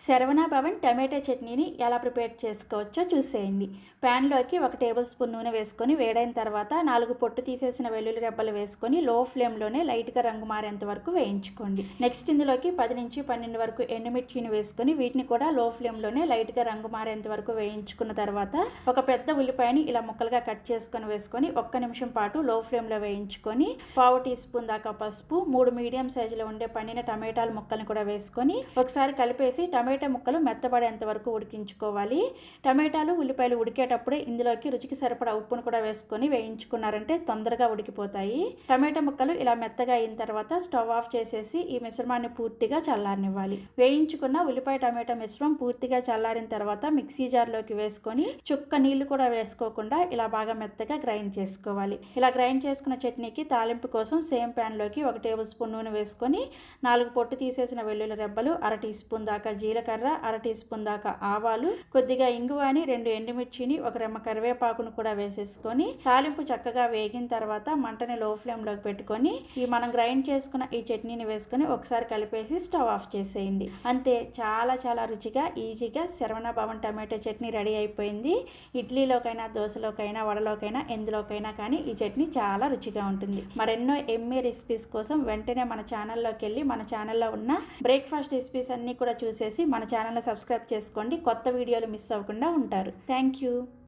శరవణ భవన్ టమాటా చట్నీని ఎలా ప్రిపేర్ చేసుకోవచ్చో చూసేయండి. ప్యాన్లోకి 1 టేబుల్ స్పూన్ నూనె వేసుకొని వేడైన తర్వాత 4 పొట్టు తీసేసిన వెల్లుల్లి రెబ్బలు వేసుకొని లో ఫ్లేమ్లోనే లైట్గా రంగు మారేంత వరకు వేయించుకోండి. నెక్స్ట్ ఇందులోకి 10 నుంచి 12 వరకు ఎండుమిర్చిని వేసుకొని వీటిని కూడా లో ఫ్లేమ్లోనే లైట్గా రంగు మారేంత వరకు వేయించుకున్న తర్వాత ఒక పెద్ద ఉల్లిపాయని ఇలా ముక్కలుగా కట్ చేసుకొని వేసుకొని 1 నిమిషం పాటు లో ఫ్లేమ్లో వేయించుకొని 1/2 టీ స్పూన్ దాకా పసుపు, 3 మీడియం సైజులో ఉండే పండిన టమాటాల ముక్కల్ని కూడా వేసుకొని ఒకసారి కలిపేసి టమాటా ముక్కలు మెత్తబడేంత వరకు ఉడికించుకోవాలి. టమాటాలు ఉల్లిపాయలు ఉడికేటప్పుడే ఇందులోకి రుచికి సరిపడా ఉప్పును కూడా వేసుకొని వేయించుకున్నారంటే తొందరగా ఉడికిపోతాయి. టమాటా ముక్కలు ఇలా మెత్తగా అయిన తర్వాత స్టవ్ ఆఫ్ చేసేసి ఈ మిశ్రమాన్ని పూర్తిగా చల్లారనివ్వాలి. వేయించుకున్న ఉల్లిపాయ టమాటా మిశ్రమం పూర్తిగా చల్లారిన తర్వాత మిక్సీ జార్లోకి వేసుకొని చుక్క నీళ్లు కూడా వేసుకోకుండా ఇలా బాగా మెత్తగా గ్రైండ్ చేసుకోవాలి. ఇలా గ్రైండ్ చేసుకున్న చట్నీకి తాలింపు కోసం సేమ్ ప్యాన్లోకి 1 టేబుల్ స్పూన్ నూనె వేసుకొని 4 పొట్టు తీసేసిన వెల్లుల్లి రెబ్బలు, 1/2 టీ స్పూన్ దాకా జీలకర్ర, 1/2 టీ స్పూన్ దాకా ఆవాలు, కొద్దిగా ఇంగువని, 2 ఎండుమిర్చిని, 1 రెమ్మ కరివేపాకును కూడా వేసేసుకొని తాలింపు చక్కగా వేగిన తర్వాత మంటని లో ఫ్లేమ్లోకి పెట్టుకొని మనం గ్రైండ్ చేసుకున్న ఈ చట్నీని వేసుకొని ఒకసారి కలిపేసి స్టవ్ ఆఫ్ చేసేయండి. అంతే, చాలా చాలా రుచిగా ఈజీగా శరవణ భవన్ టమాటో చట్నీ రెడీ అయిపోయింది. ఇడ్లీలోకైనా, దోశలోకైనా, వడలోకైనా ఎందులోకైనా కానీ ఈ చట్నీ చాలా రుచిగా ఉంటుంది. మరెన్నో ఎమ్మీ రెసిపీస్ కోసం వెంటనే మన ఛానల్లోకి వెళ్ళి మన ఛానల్లో ఉన్న బ్రేక్ఫాస్ట్ రెసిపీస్ అన్నీ కూడా చూసేసి మన ఛానల్ని సబ్స్క్రైబ్ చేసుకోండి. కొత్త వీడియోలు మిస్ అవ్వకుండా ఉంటారు. Thank you.